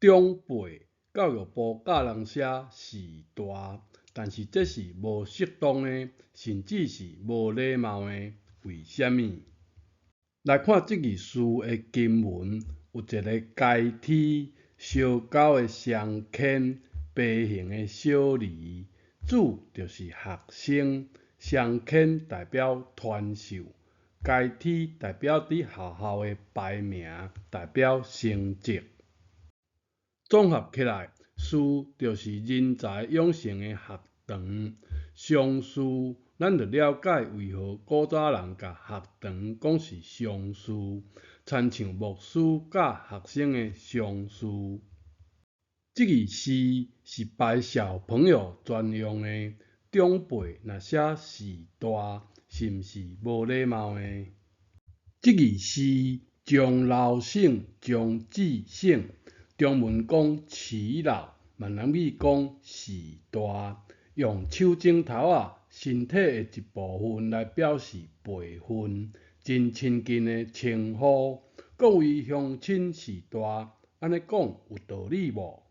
长辈教育部教人写是大，但是这是无适当的，甚至是无礼貌的。为什么？来看这句诗的经文，有一个阶梯相交的相牵，平行的小离。主就是学生，相牵代表传授，阶梯代表伫学校的排名，代表成绩。综合起来，师就是人才养成的学堂。上师，咱就了解为何古早人甲学堂讲是上师，亲像牧师教学生的上师。这句诗是摆小朋友专用的，长辈若写是大，是毋是无礼貌的？这句诗将老省将智省，中文讲耆老，闽南语讲是大，用手指头身体的一部分来表示辈分，真亲近的称呼。各位乡亲是大，安尼讲有道理无？